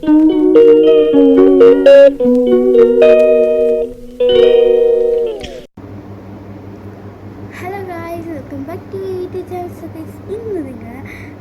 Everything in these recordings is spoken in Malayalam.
Hello guys, welcome back to YouTube channel. So guys, ഇന്ന് നിങ്ങൾ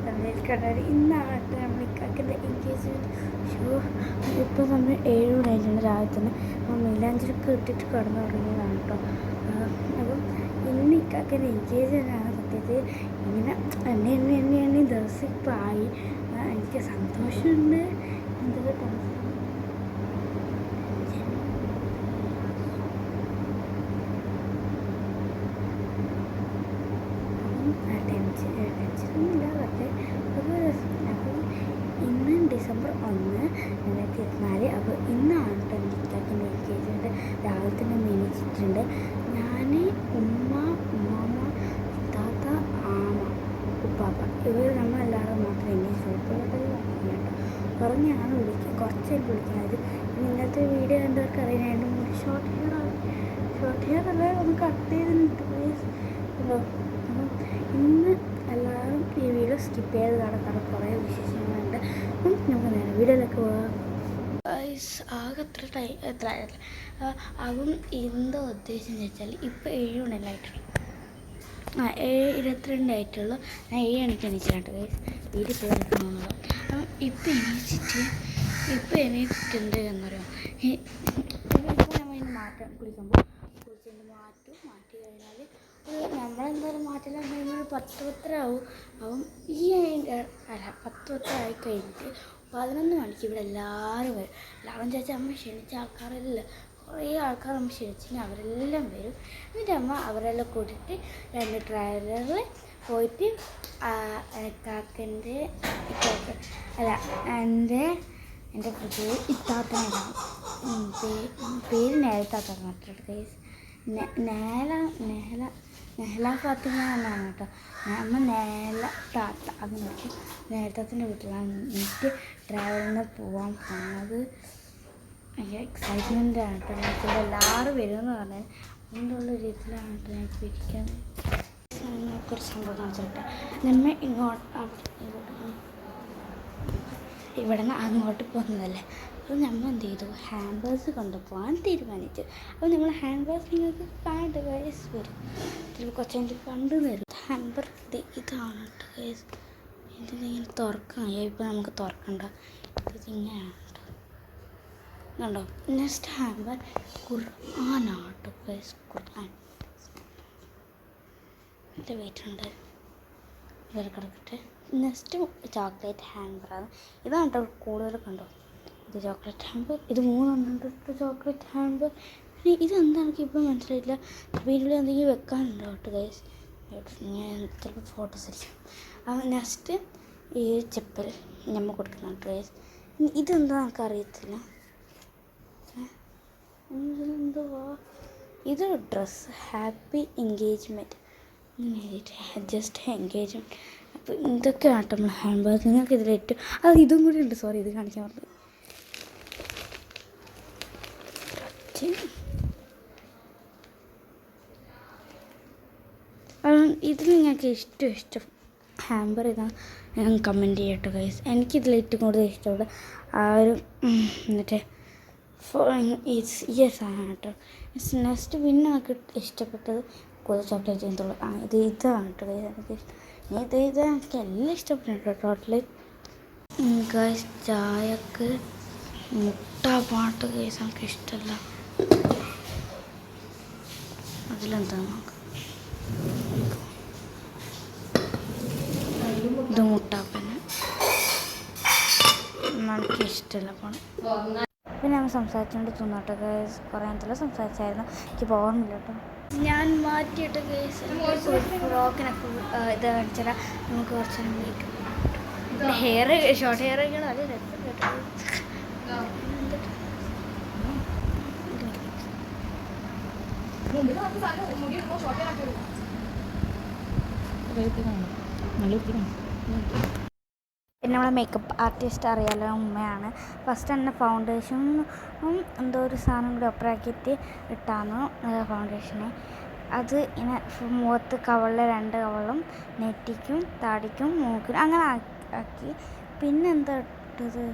തമ്മിൽ കണ്ടത് ഇന്നാകട്ടെ നമ്മൾ ഇക്കാക്കിൻ്റെ എൻഗേജ്മെൻറ്റ് ഷോ. ഇപ്പോൾ നമ്മൾ 7 മണിയായിട്ടുണ്ട്. രാവിലെ തന്നെ മൈലാഞ്ചിയൊക്കെ ഇട്ടിട്ട് കിടന്നു തുടങ്ങിയതാണ് കേട്ടോ. അപ്പം ഇന്ന് ഇക്കാക്കിൻ്റെ എൻഗേജ്മെൻ്റ് ആണ്. സത്യത്തിൽ ഇങ്ങനെ എണ്ണി ദിവസം ഇപ്പോൾ ആയി. എനിക്ക് സന്തോഷമുണ്ട്, എന്തൊക്കെ ടെൻഷൻ. ടെൻഷനൊന്നുമില്ല, പക്ഷേ ഒരു രസം. അപ്പോൾ ഇന്ന് ഡിസംബർ 1, 2024. അപ്പോൾ ഇന്നാണ് കേട്ടോ എൻ്റെ ഇക്കാക്കിൻ്റെ എൻഗേജ്മെൻറ്റ്. രാവിലെ തന്നെ മേടിച്ചിട്ടുണ്ട്. ഞാൻ, ഉമ്മാമ്മ, താത്ത, ആമ, ഉപ്പാപ്പ, ഇവർ നമ്മളെല്ലാവരും മാത്രമേ എന്നെ സൂപ്പറായിട്ട് കേട്ടോ. പറഞ്ഞാണ് വിളിക്കുക, കുറച്ചായിട്ട് വിളിക്കുന്നത്. ഇന്നത്തെ വീഡിയോ കണ്ടവർക്ക് അറിയാനായിട്ട് മുടി ഷോർട്ട് ഹെയർ അല്ല, ഒന്ന് കട്ട് ചെയ്തിട്ട് ഇന്ന് എല്ലാവരും ഈ വീഡിയോ സ്കിപ്പ് ചെയ്ത് കാണാൻ കുറേ വിശേഷങ്ങളുണ്ട്. നമുക്ക് നേരെ വീഡിയോയിലൊക്കെ പോകാം. ആകെ എത്ര ആയിട്ടില്ല. അതും എന്തോ ഉദ്ദേശം വെച്ചാൽ ഇപ്പോൾ 7 മണിയെല്ലായിട്ടുള്ളൂ. 7:22 ആയിട്ടുള്ളൂ. ഞാൻ 7 മണിക്ക് എണീച്ചിട്ടുണ്ട്. വീട്ടിൽ പോയി എടുക്കണമെന്നുള്ളത്. അപ്പം ഇപ്പം എണീറ്റിട്ടുണ്ട് എന്നറിയാം. ഇപ്പോൾ നമ്മൾ ഇതിന് കുളിക്കുമ്പോൾ മാറ്റി കഴിഞ്ഞാൽ നമ്മളെന്തായാലും മാറ്റെല്ലാം കഴിഞ്ഞാൽ 10-10:30 ആവും. ഈ 10-10 ആയി കഴിഞ്ഞിട്ട് 11 മണിക്ക് ഇവിടെ എല്ലാവരും വരും. എല്ലാവരും ചോദിച്ചാൽ അമ്മ ക്ഷണിച്ച ആൾക്കാരെല്ലാം, കുറേ ആൾക്കാർ അമ്മ ക്ഷണിച്ചിട്ട് അവരെല്ലാം വരും. എന്നിട്ട് അമ്മ അവരെല്ലാം കൂട്ടിയിട്ട് 2 ട്രാവലറിൽ പോയിട്ട് കാക്കൻ്റെ എൻ്റെ പുതിയ ഇത്താത്തനെ കാണും. പേര് നേരത്താത്ത മറ്റൊരു കേസ് നെഹല ഫാത്തിമ എന്നാണ് കേട്ടോ. അമ്മ നെഹല താത്ത. അത് നോക്കി നേരത്തത്തിൻ്റെ വീട്ടിലാണ് എനിക്ക് ട്രാവലിന് പോകാൻ പോകുന്നത്. ഭയങ്കര എക്സൈറ്റ്മെൻറ്റാണ് കേട്ടോ. എനിക്കിവിടെ എല്ലാവരും വരുമെന്ന് പറഞ്ഞാൽ അതുകൊണ്ടുള്ള രീതിയിലാണ് കേട്ടോ ഞാൻ ഇരിക്കുന്നത്. നമുക്കൊരു സംഭവം വെച്ചിട്ട് നമ്മൾ ഇവിടെ നിന്ന് അങ്ങോട്ട് പോകുന്നതല്ലേ. അപ്പോൾ നമ്മൾ എന്ത് ചെയ്തു, ഹാൻഡ് കൊണ്ടുപോകാൻ തീരുമാനിച്ചു. അപ്പോൾ നമ്മൾ ഹാൻഡ് ബാഗ് നിങ്ങൾക്ക് കാണട്ടെ ഗൈസ് വരും. ചിലപ്പോൾ കുറച്ചെങ്കിൽ കണ്ടു തരും. ഹാൻഡ് ബാഗ് ഇതാണ് കേട്ടോ ഗൈസ്. ഇതിങ്ങനെ തുറക്കാം. ഇപ്പോൾ നമുക്ക് തുറക്കണ്ട, ഇതിങ്ങനെയാണ് കേട്ടോ. കണ്ടോ, നെക്സ്റ്റ് ഹാൻഡ് ബാഗ് ഖുർആനാണ് കേട്ടോ ഗൈസ്. ഖുർആൻ എൻ്റെ വെയിറ്റുണ്ട്, ഇവരെ കിടക്കട്ടെ. Next chocolate hand bag. ഇതാണ് കേട്ടോ കൂടുതൽ. കണ്ടോ, ഇത് ചോക്ലേറ്റ് ഹാൻഡ് ബാഗ്. ഇത് 3 എണ്ണം ചോക്ലേറ്റ് ഹാൻഡ് ബാഗ്. പിന്നെ ഇതെന്താ എനിക്കിപ്പോൾ മനസ്സിലായിട്ടില്ല. വീട്ടിൽ എന്തെങ്കിലും വെക്കാനുണ്ടോ കേട്ടോ ഗൈസ്. ഞാൻ ചിലപ്പോൾ ഫോട്ടോസ് അടിക്കും. നെക്സ്റ്റ് ഈ ചെപ്പൽ നമ്മൾ കൊടുക്കുന്നുണ്ട് ഗൈസ്. ഇതെന്താ നമുക്കറിയത്തില്ല. എന്തുവാ ഇതൊരു dress. Happy engagement, just engagement. അപ്പോൾ ഇതൊക്കെയാണ് കേട്ടോ നമ്മൾ ഹാൻഡ് ബാഗ്. നിങ്ങൾക്ക് ഇതിലേറ്റവും ഇതും കൂടി ഉണ്ട്. സോറി, ഇത് കാണിക്കാൻ പറഞ്ഞു. ഇതിൽ നിങ്ങൾക്ക് ഇഷ്ടം ഹാമ്പർ ഇതാണ്. ഞാൻ കമൻറ്റ് ചെയ്യട്ടോ ഗൈസ്. എനിക്കിതിൽ ഏറ്റവും കൂടുതൽ ഇഷ്ടമുള്ള ഒരു എന്നിട്ട് ഈ സാധനം കേട്ടോ. നെക്സ്റ്റ് പിന്നെ എനിക്ക് ഇഷ്ടപ്പെട്ടത് കൂടുതൽ ചോക്ലേറ്റ് എന്തുള്ളൂ. ഇതാണ് കേട്ടോ ഗൈസ്. ഇത് എനിക്ക് എല്ലാം ഇഷ്ടപ്പെട്ടു കേട്ടോ ടോട്ടല് ഗൈസ്. ചായക്ക് മുട്ട പാട്ട് ഗൈസ് എനിക്ക് ഇഷ്ടമല്ല. അതിലെന്താ നോക്കാം. ഇത് മുട്ടാപ്പന് എനിക്ക് ഇഷ്ടമല്ല പോണം. പിന്നെ നമ്മൾ സംസാരിച്ചുകൊണ്ട് തിന്നോട്ടെ ഗൈസ്. കുറേ നേരത്തിൽ സംസാരിച്ചായിരുന്നു, എനിക്ക് പോകുന്നില്ല കേട്ടോ. ഞാൻ മാറ്റിയിട്ട് ഗൈസ് ഫ്രോക്കിനൊക്കെ ഇത് കാണിച്ചാൽ നമുക്ക് കുറച്ച് പിന്നെ ഹെയർ ഷോർട്ട് ഹെയർ ഒക്കെയാണ് നല്ല രസം കേട്ടോ. പിന്നെ നമ്മളെ മേക്കപ്പ് ആർട്ടിസ്റ്റ് അറിയാലോ, ഉമ്മയാണ്. ഫസ്റ്റ് തന്നെ ഫൗണ്ടേഷനും എന്തോ ഒരു സാധനം കൂടി ഒപ്പറാക്കിയിട്ട് ഇട്ടാന്നു ഫൗണ്ടേഷന്. അത് ഇങ്ങനെ മുഖത്ത് കവളിൽ 2 കവളും നെറ്റിക്കും താടിക്കും മൂക്കിനും അങ്ങനെ ആക്കി. പിന്നെന്താ ഇട്ടത്,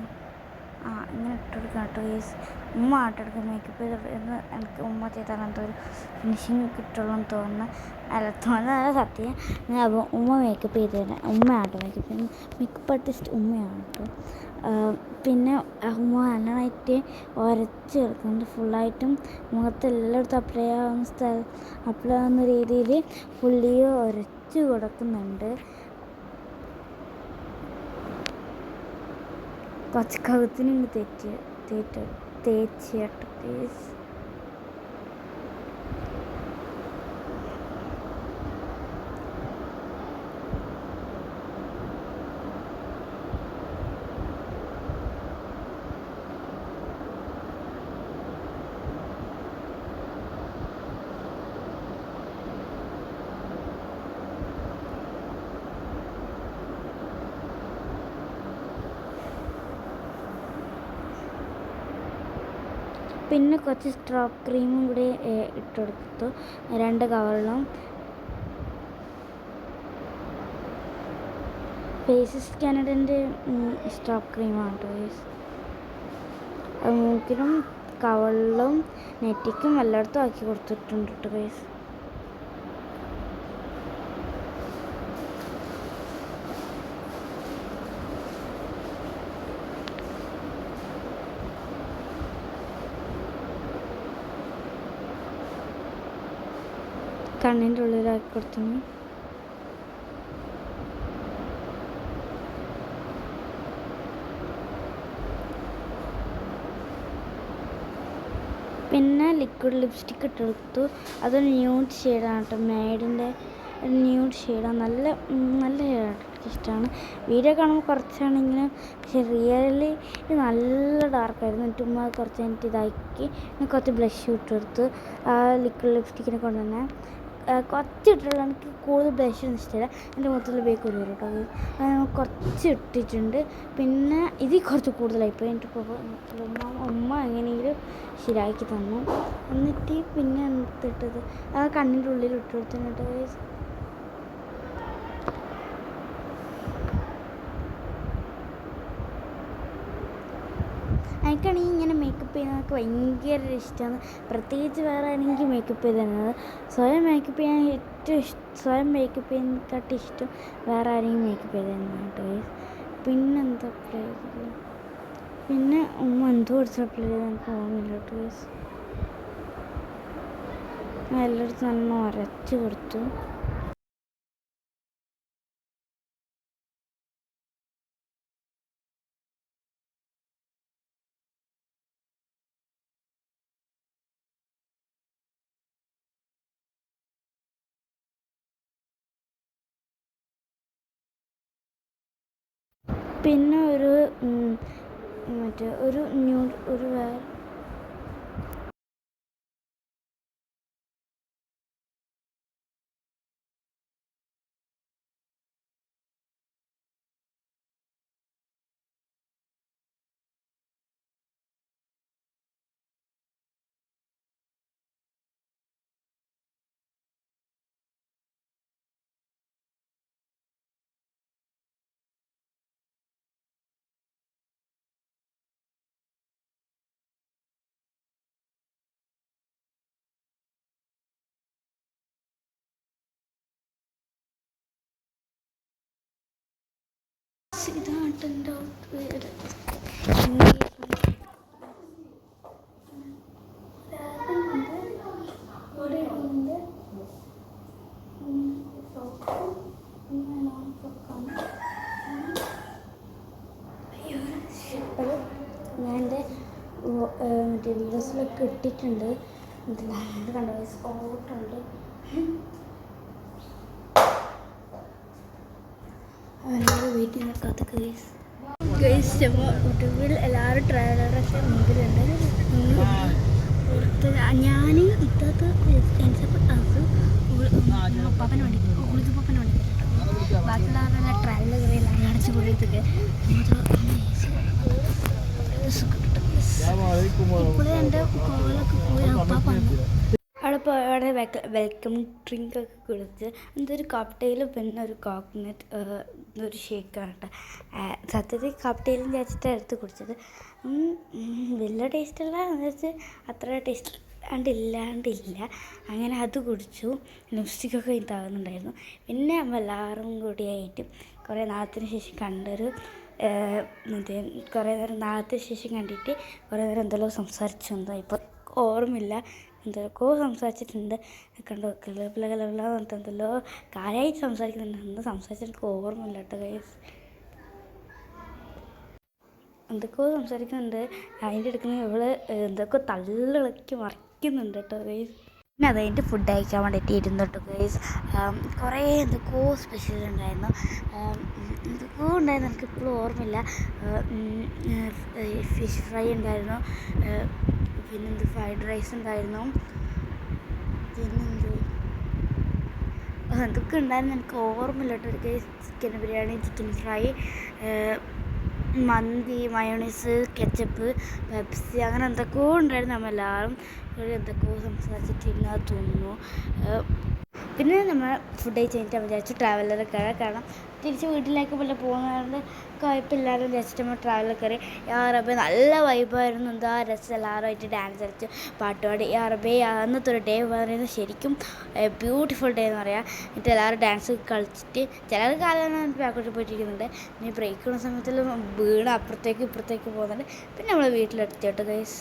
ഇങ്ങനെ ഇട്ടെടുക്കാം കേട്ടോ ഗൈസ്. ഉമ്മ ആട്ടെടുക്കുക മേക്കപ്പ് ചെയ്ത് എനിക്ക് ഉമ്മ ചെയ്താൽ എന്തൊരു ഫിനിഷിങ് കിട്ടുള്ളൂ എന്ന് തോന്നുന്നു. അല്ല തോന്നുന്നതല്ല സത്യം. അപ്പോൾ ഉമ്മ മേക്കപ്പ് ചെയ്ത് തരാം. ഉമ്മ ആട്ടോ മേക്കപ്പ് ആർട്ടിസ്റ്റ് ഉമ്മയാണ് കേട്ടോ. പിന്നെ ഉമ്മ നന്നായിട്ട് ഉരച്ച് ചേർക്കുന്നുണ്ട്. ഫുള്ളായിട്ടും മുഖത്ത് എല്ലായിടത്തും അപ്ലൈ ആവുന്ന രീതിയിൽ ഫുള്ളി ഉരച്ച് കൊടുക്കുന്നുണ്ട്. കുറച്ച് കഴുത്തിനുണ്ട് തേച്ച് കേട്ടോ പ്ലീസ്. പിന്നെ കുറച്ച് സ്ട്രോപ്പ് ക്രീമും കൂടി ഇട്ടെടുത്തു 2 കവറിലും. ഫേസസ് കാനഡൻ്റെ സ്ട്രോപ്പ് ക്രീമാണ് കേട്ടോ. മൂക്കിലും കവളിലും നെറ്റിക്കും എല്ലായിടത്തും ആക്കി കൊടുത്തിട്ടുണ്ട് കേട്ടോ ഗൈസ്. കണ്ണിൻ്റെ ഉള്ളിലാക്കി കൊടുത്തു. പിന്നെ ലിക്വിഡ് ലിപ്സ്റ്റിക്ക് ഇട്ടെടുത്തു. അതൊരു ന്യൂഡ് ഷെയ്ഡാണ് കേട്ടോ. മെയ്ഡിൻ്റെ ന്യൂഡ് ഷെയ്ഡാണ്. നല്ല ഷെയ്ഡാണ്. ഇഷ്ടമാണ്. വീഡിയോ കാണുമ്പോൾ കുറച്ചാണെങ്കിലും പക്ഷെ റിയലി നല്ല ഡാർക്കായിരുന്നു. എന്നിട്ട് ഉമ്മ കുറച്ച് കഴിഞ്ഞിട്ട് ഇതാക്കി കുറച്ച് ബ്ലഷ് ഇട്ടെടുത്ത് ആ ലിക്വിഡ് ലിപ്സ്റ്റിക്കിനെ കൊണ്ട് തന്നെ കുറച്ച് ഇട്ടിട്ടുള്ള. എനിക്ക് കൂടുതൽ ബ്ലഷ് ഒന്നും ഇഷ്ടമില്ല. എൻ്റെ മുഖത്തിൽ ബേക്ക് വരും കേട്ടോ. അത് കുറച്ച് ഇട്ടിട്ടുണ്ട്. പിന്നെ ഇതിൽ കുറച്ച് കൂടുതലായിപ്പോയി. എന്നിട്ട് ഉമ്മ എങ്ങനെയെങ്കിലും ശരിയാക്കി തന്നു. എന്നിട്ട് പിന്നെ ഇട്ടത് ആ കണ്ണിൻ്റെ ഉള്ളിൽ ഇട്ട് കൊടുത്തു കേട്ടോ. എനിക്കാണെങ്കിൽ ഇങ്ങനെ മേക്കപ്പ് ചെയ്യുന്നതൊക്കെ ഭയങ്കര ഇഷ്ടമാണ്. പ്രത്യേകിച്ച് വേറെ ആണെങ്കിൽ മേക്കപ്പ് ചെയ്ത് തരുന്നത്. സ്വയം മേക്കപ്പ് ചെയ്യാൻ സ്വയം മേക്കപ്പ് ചെയ്യുന്നതിനെക്കാട്ടും ഇഷ്ടം വേറെ ആരെങ്കിലും മേക്കപ്പ് ചെയ്ത് തരുന്നതാണ് കേട്ടോ. പിന്നെന്താ അപ്ലൈ ചെയ്തത്? പിന്നെ ഉമ്മ എന്തോ കുറച്ച് അപ്ലൈ ചെയ്ത് എനിക്ക് ഓർമ്മയില്ല കേട്ടോ. ഞാൻ എല്ലായിടത്തും നല്ലോണം ഉരച്ച് കൊടുത്തു. പിന്നെ ഒരു വേറെ ഇതാട്ടെൻ്റെ പേര്. ഞാൻ എൻ്റെ മറ്റേ വീഡിയോസിലൊക്കെ ഇട്ടിട്ടുണ്ട്. ഇത് കണ്ട സ്പോട്ടുണ്ട്. എല്ലാവരും വെയിറ്റ് ചെയ്യുന്ന കാത്തൊക്കെ ഗൈസ് യൂട്യൂബിൽ എല്ലാവരും ട്രയലറൊക്കെ മുമ്പിലുണ്ട്. ഞാൻ ഇത്തത് പപ്പന് വേണ്ടി ഉളുതു പപ്പന് വേണ്ടി ബാക്കിയുള്ളവരുടെ ട്രയലിൽ കുറേ അടച്ചു പോയതൊക്കെ ഇപ്പോൾ എൻ്റെ കോളൊക്കെ പോയി അപ്പാ അവിടെ പോയി അവിടെ വെൽക്കം ഡ്രിങ്ക് ഒക്കെ കുടിച്ച് എന്തൊരു കോക്ടെയിൽ പിന്നെ ഒരു കോക്കനട്ട് ഒരു ഷേക്കാണ് കേട്ടോ. സത്യത്തിൽ കോക്ടെയിലും ചേച്ചിട്ട് എടുത്ത് കുടിച്ചത്. വലിയ ടേസ്റ്റല്ല എന്ന് വെച്ചാൽ അത്ര ടേസ്റ്റ് ഇല്ലാണ്ടില്ല. അങ്ങനെ അത് കുടിച്ചു. ലിപ്സ്റ്റിക്കൊക്കെ ഇതാകുന്നുണ്ടായിരുന്നു. പിന്നെ നമ്മൾ എല്ലാവരും കൂടിയായിട്ട് കുറേ നാളത്തിന് ശേഷം കണ്ടൊരു കുറേ നേരം നാളത്തിന് ശേഷം കണ്ടിട്ട് കുറേ നേരം എന്തെല്ലോ സംസാരിച്ചെന്തോ ഇപ്പോൾ ഓർമ്മയില്ല. എന്തൊക്കെയോ സംസാരിച്ചിട്ടുണ്ട്. കണ്ടോ കിളപ്പിളകളെല്ലാം പറഞ്ഞിട്ട് എന്തെല്ലോ കാര്യമായിട്ട് സംസാരിക്കുന്നുണ്ട്. എന്താ സംസാരിച്ചിട്ട് എനിക്ക് ഓർമ്മയില്ല കേട്ടോ ഗൈസ്. എന്തൊക്കെയോ സംസാരിക്കുന്നുണ്ട്. അതിൻ്റെ എടുക്കുന്ന ഇവള് എന്തൊക്കെയോ തള്ളിളക്കി മറിക്കുന്നുണ്ട് കേട്ടോ ഗൈസ്. പിന്നെ അത് കഴിഞ്ഞിട്ട് ഫുഡ് കഴിക്കാൻ വേണ്ടിയിട്ട് ഇരുന്നു കേട്ടോ ഗൈസ്. കുറേ എന്തൊക്കെയോ സ്പെഷ്യൽ ഉണ്ടായിരുന്നു. എന്തൊക്കെയോ ഉണ്ടായിരുന്നു, എനിക്കിപ്പോഴും ഓർമ്മയില്ല. ഫിഷ് ഫ്രൈ ഉണ്ടായിരുന്നു, പിന്നെന്ത് ഫ്രൈഡ് റൈസ് ഉണ്ടായിരുന്നു, പിന്നെന്ത് എന്തൊക്കെ ഉണ്ടായിരുന്നു എനിക്ക് ഓർമ്മയില്ല കേട്ടോ guys. Chicken biryani, chicken fry, മന്തി, മയോണൈസ്, കെച്ചപ്പ്, പെപ്സി, അങ്ങനെ എന്തൊക്കെയോ ഉണ്ടായിരുന്നു. നമ്മളെല്ലാവരും എന്തൊക്കെയോ സംസാരിച്ചിട്ടിരുന്ന് അത് തോന്നുന്നു. പിന്നെ നമ്മൾ ഫുഡ് കഴിച്ച് കഴിഞ്ഞിട്ട് വിചാരിച്ചു ട്രാവലർ കയറാം. കാരണം തിരിച്ച് വീട്ടിലേക്ക് പോലെ പോകുന്നതുകൊണ്ട് കുഴപ്പമില്ലാതെ വിചാരിച്ചിട്ട് നമ്മൾ ട്രാവലർ കയറി. യാ റബ്ബേ നല്ല വൈബായിരുന്നു. എന്താ രസം, എല്ലാവരുമായിട്ട് ഡാൻസ് കളിച്ച് പാട്ട് പാടി. യാ റബ്ബേ അന്നത്തെ ഒരു ഡേ പറയുന്നത് ശരിക്കും ബ്യൂട്ടിഫുൾ ഡേ എന്ന് പറയാം. എന്നിട്ട് എല്ലാവരും ഡാൻസ് കളിച്ചിട്ട് ചിലർ കാലം ബാക്കോട്ട് പോയിട്ടിരിക്കുന്നുണ്ട്. ഇനി ബ്രേക്ക് ചെയ്യുന്ന സമയത്തിൽ വീണ് അപ്പുറത്തേക്ക് ഇപ്പുറത്തേക്ക് പോകുന്നുണ്ട്. പിന്നെ നമ്മൾ വീട്ടിലെത്തി കേട്ടോ ഗൈസ്.